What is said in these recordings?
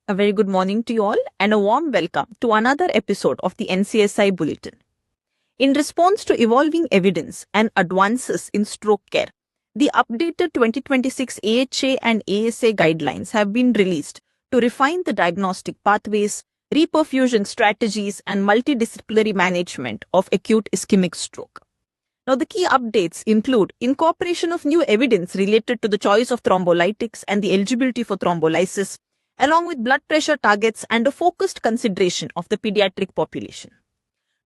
A very good morning to you all and a warm welcome to another episode of the NCSI Bulletin. In response to evolving evidence and advances in stroke care, the updated 2026 AHA and ASA guidelines have been released to refine the diagnostic pathways, reperfusion strategies, and multidisciplinary management of acute ischemic stroke. Now, the key updates include incorporation of new evidence related to the choice of thrombolytics and the eligibility for thrombolysis, along with blood pressure targets and a focused consideration of the pediatric population.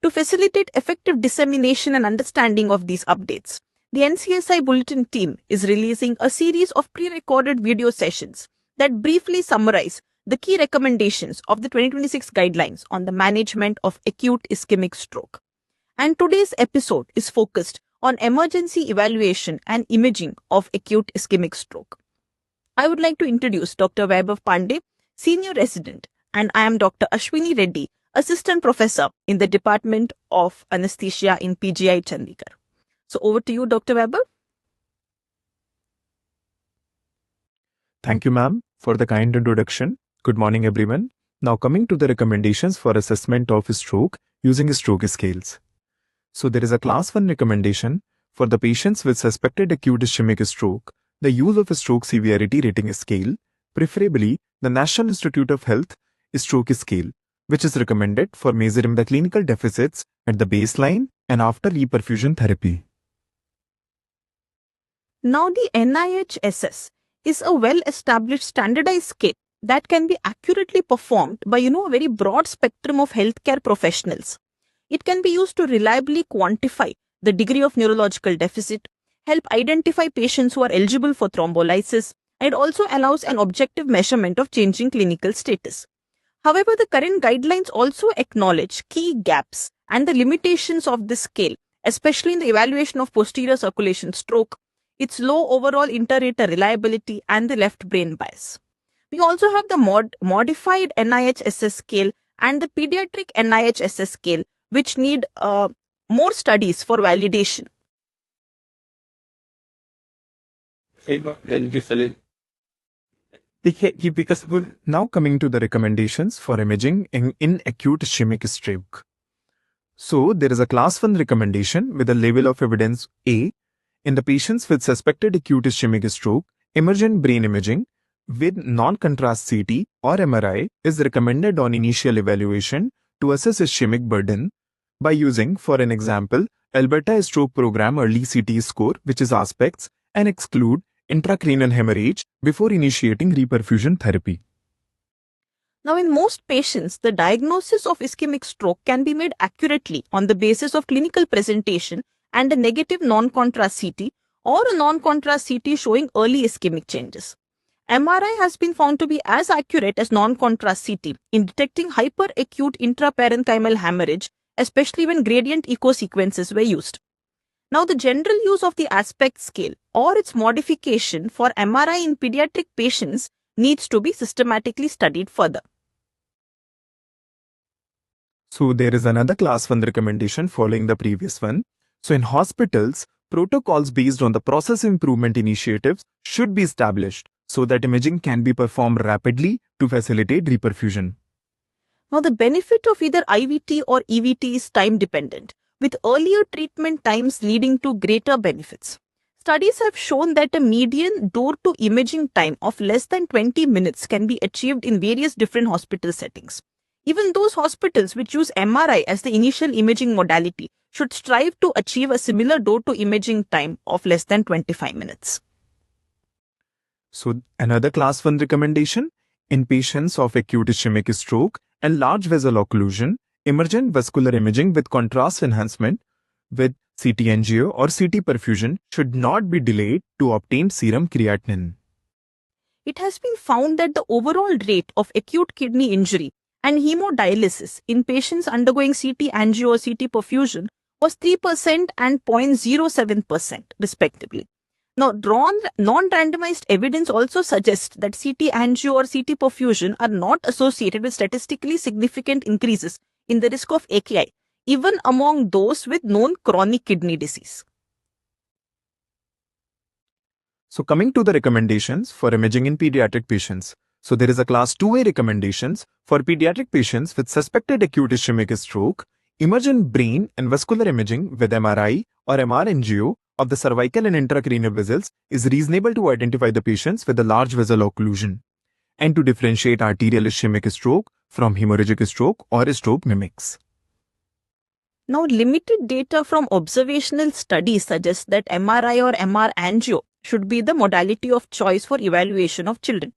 To facilitate effective dissemination and understanding of these updates, the NCSI Bulletin team is releasing a series of pre-recorded video sessions that briefly summarize the key recommendations of the 2026 guidelines on the management of acute ischemic stroke. And today's episode is focused on emergency evaluation and imaging of acute ischemic stroke. I would like to introduce Dr. Vaibhav Pandey, Senior Resident, and I am Dr. Ashwini Reddy, Assistant Professor in the Department of Anesthesia in PGI Chandigarh. So over to you, Dr. Vaibhav. Thank you, ma'am, for the kind introduction. Good morning, everyone. Now coming to the recommendations for assessment of stroke using stroke scales. So there is a class 1 recommendation for the patients with suspected acute ischemic stroke, the use of a stroke severity rating scale, preferably the National Institute of Health stroke scale, which is recommended for measuring the clinical deficits at the baseline and after reperfusion therapy. Now the NIHSS is a well-established standardized scale that can be accurately performed by a very broad spectrum of healthcare professionals. It can be used to reliably quantify the degree of neurological deficit, help identify patients who are eligible for thrombolysis, and it also allows an objective measurement of changing clinical status. However, the current guidelines also acknowledge key gaps and the limitations of this scale, especially in the evaluation of posterior circulation stroke, its low overall inter-rater reliability, and the left brain bias. We also have the modified NIHSS scale and the pediatric NIHSS scale, which need more studies for validation. Now coming to the recommendations for imaging in acute ischemic stroke. So there is a class 1 recommendation with a level of evidence A. In the patients with suspected acute ischemic stroke, emergent brain imaging with non-contrast CT or MRI is recommended on initial evaluation to assess ischemic burden by using, for an example, Alberta Stroke Program Early CT score, which is aspects, and exclude intracranial hemorrhage before initiating reperfusion therapy. Now, in most patients, the diagnosis of ischemic stroke can be made accurately on the basis of clinical presentation and a negative non-contrast CT or a non-contrast CT showing early ischemic changes. MRI has been found to be as accurate as non-contrast CT in detecting hyperacute intraparenchymal hemorrhage, especially when gradient echo sequences were used. Now, the general use of the aspect scale or its modification for MRI in pediatric patients needs to be systematically studied further. So there is another class 1 recommendation following the previous one. So in hospitals, protocols based on the process improvement initiatives should be established so that imaging can be performed rapidly to facilitate reperfusion. Now, the benefit of either IVT or EVT is time dependent, with earlier treatment times leading to greater benefits. Studies have shown that a median door-to imaging time of less than 20 minutes can be achieved in various different hospital settings. Even those hospitals which use MRI as the initial imaging modality should strive to achieve a similar door-to imaging time of less than 25 minutes. So another class 1 recommendation in patients of acute ischemic stroke and large vessel occlusion, emergent vascular imaging with contrast enhancement with CT angio or CT perfusion should not be delayed to obtain serum creatinine. It has been found that the overall rate of acute kidney injury and hemodialysis in patients undergoing CT angio or CT perfusion was 3% and 0.07% respectively. Now, non-randomized evidence also suggests that CT angio or CT perfusion are not associated with statistically significant increases in the risk of AKI, even among those with known chronic kidney disease. So coming to the recommendations for imaging in pediatric patients. So there is a class 2A recommendations for pediatric patients with suspected acute ischemic stroke. Emergent brain and vascular imaging with MRI or MR-angio of the cervical and intracranial vessels is reasonable to identify the patients with a large vessel occlusion and to differentiate arterial ischemic stroke from hemorrhagic stroke or stroke mimics. Now, limited data from observational studies suggests that MRI or MR angio should be the modality of choice for evaluation of children.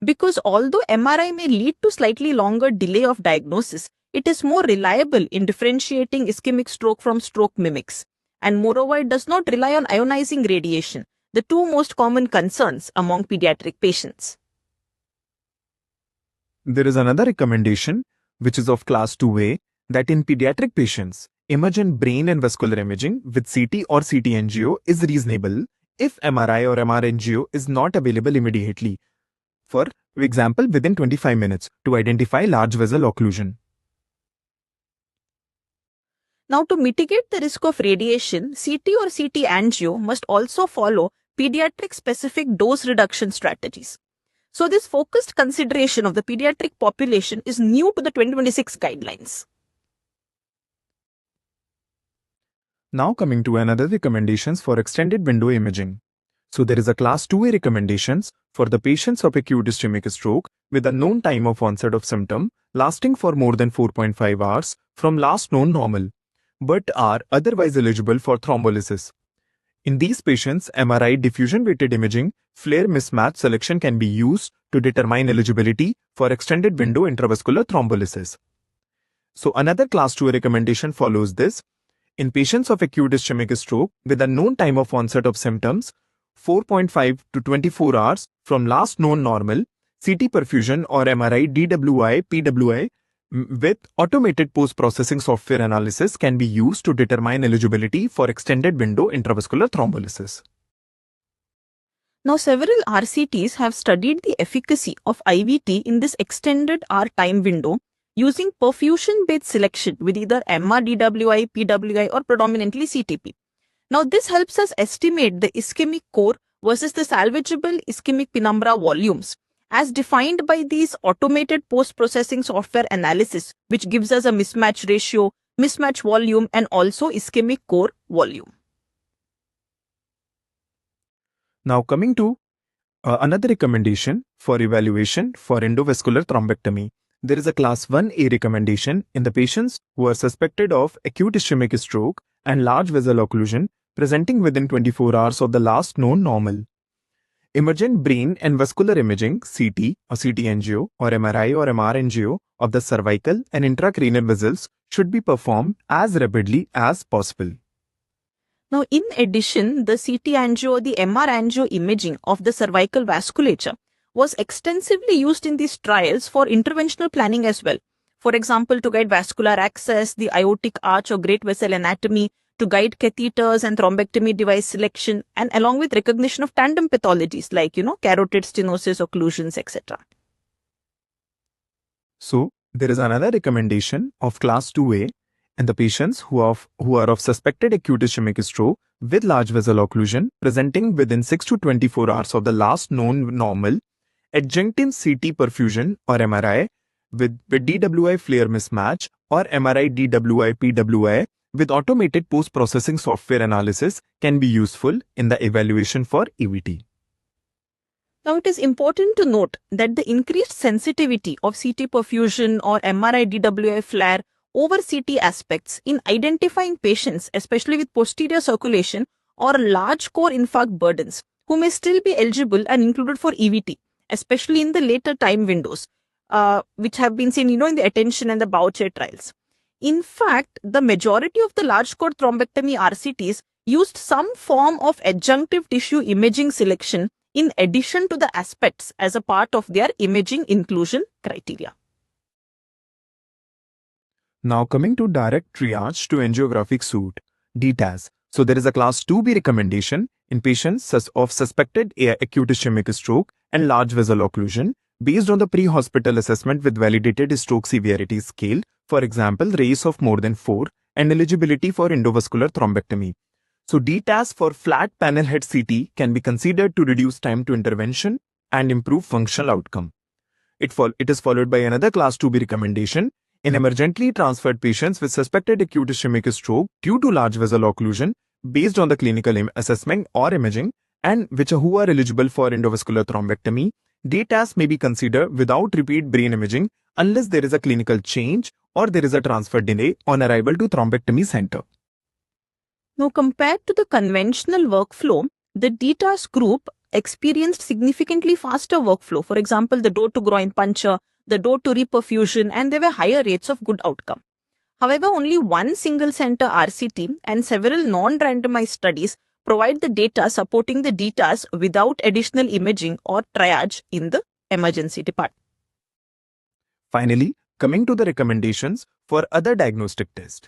Because although MRI may lead to slightly longer delay of diagnosis, it is more reliable in differentiating ischemic stroke from stroke mimics. And moreover, it does not rely on ionizing radiation, the two most common concerns among pediatric patients. There is another recommendation, which is of class 2A, that in pediatric patients, emergent brain and vascular imaging with CT or CT angio is reasonable if MRI or MR angio is not available immediately. For example, within 25 minutes to identify large vessel occlusion. Now, to mitigate the risk of radiation, CT or CT angio must also follow pediatric-specific dose reduction strategies. So, this focused consideration of the pediatric population is new to the 2026 guidelines. Now coming to another recommendations for extended window imaging. So there is a class 2A recommendations for the patients of acute ischemic stroke with a known time of onset of symptom lasting for more than 4.5 hours from last known normal, but are otherwise eligible for thrombolysis. In these patients, MRI diffusion-weighted imaging flare mismatch selection can be used to determine eligibility for extended window intravascular thrombolysis. So another class 2A recommendation follows this. In patients of acute ischemic stroke with a known time of onset of symptoms 4.5 to 24 hours from last known normal, CT perfusion or MRI DWI PWI with automated post-processing software analysis can be used to determine eligibility for extended window intravascular thrombolysis. Now, several RCTs have studied the efficacy of IVT in this extended R time window using perfusion-based selection with either MR DWI, PWI or predominantly CTP. Now, this helps us estimate the ischemic core versus the salvageable ischemic penumbra volumes as defined by these automated post-processing software analysis, which gives us a mismatch ratio, mismatch volume, and also ischemic core volume. Now coming to another recommendation for evaluation for endovascular thrombectomy. There is a class 1A recommendation in the patients who are suspected of acute ischemic stroke and large vessel occlusion presenting within 24 hours of the last known normal. Emergent brain and vascular imaging CT or CT angio or MRI or MR angio of the cervical and intracranial vessels should be performed as rapidly as possible. Now, in addition, the CT angio or the MR angio imaging of the cervical vasculature was extensively used in these trials for interventional planning as well. For example, to guide vascular access, the aortic arch or great vessel anatomy, to guide catheters and thrombectomy device selection, and along with recognition of tandem pathologies like, carotid stenosis, occlusions, etc. So, there is another recommendation of class 2A and the patients who are of suspected acute ischemic stroke with large vessel occlusion presenting within 6 to 24 hours of the last known normal, adjunctive CT perfusion or MRI with DWI flare mismatch or MRI DWI PWI with automated post-processing software analysis can be useful in the evaluation for EVT. Now, it is important to note that the increased sensitivity of CT perfusion or MRI DWI flare over CT aspects in identifying patients, especially with posterior circulation or large core infarct burdens, who may still be eligible and included for EVT, especially in the later time windows, which have been seen, in the attention and the Boucher trials. In fact, the majority of the large core thrombectomy RCTs used some form of adjunctive tissue imaging selection in addition to the aspects as a part of their imaging inclusion criteria. Now coming to direct triage to angiographic suite, DTAS. So there is a class 2B recommendation in patients of suspected acute ischemic stroke and large vessel occlusion based on the pre-hospital assessment with validated stroke severity scale, for example, RACE of more than 4 and eligibility for endovascular thrombectomy. So DTAS for flat panel head CT can be considered to reduce time to intervention and improve functional outcome. It is followed by another class 2B recommendation in emergently transferred patients with suspected acute ischemic stroke due to large vessel occlusion based on the clinical assessment or imaging and who are eligible for endovascular thrombectomy. DTAS may be considered without repeat brain imaging unless there is a clinical change or there is a transfer delay on arrival to thrombectomy center. Now, compared to the conventional workflow, the DTAS group experienced significantly faster workflow. For example, the door-to-groin puncture, the door-to-reperfusion, and there were higher rates of good outcome. However, only one single-center RCT and several non-randomized studies provide the data supporting the DTAS without additional imaging or triage in the emergency department. Finally, coming to the recommendations for other diagnostic tests.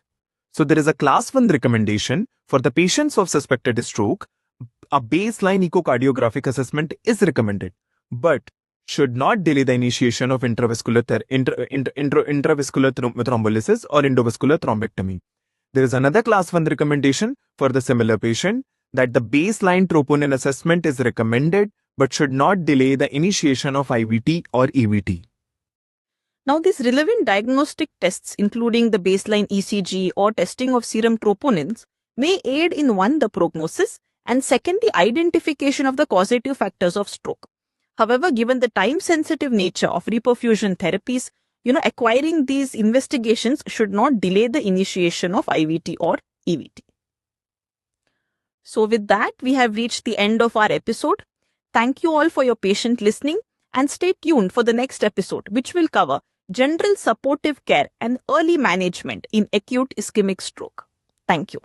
So there is a class 1 recommendation for the patients of suspected stroke. A baseline echocardiographic assessment is recommended, but should not delay the initiation of intravascular thrombolysis or endovascular thrombectomy. There is another class 1 recommendation for the similar patient that the baseline troponin assessment is recommended, but should not delay the initiation of IVT or EVT. Now, these relevant diagnostic tests, including the baseline ECG or testing of serum troponins, may aid in one, the prognosis, and second, the identification of the causative factors of stroke. However, given the time-sensitive nature of reperfusion therapies, acquiring these investigations should not delay the initiation of IVT or EVT. So with that, we have reached the end of our episode. Thank you all for your patient listening and stay tuned for the next episode, which will cover general supportive care and early management in acute ischemic stroke. Thank you.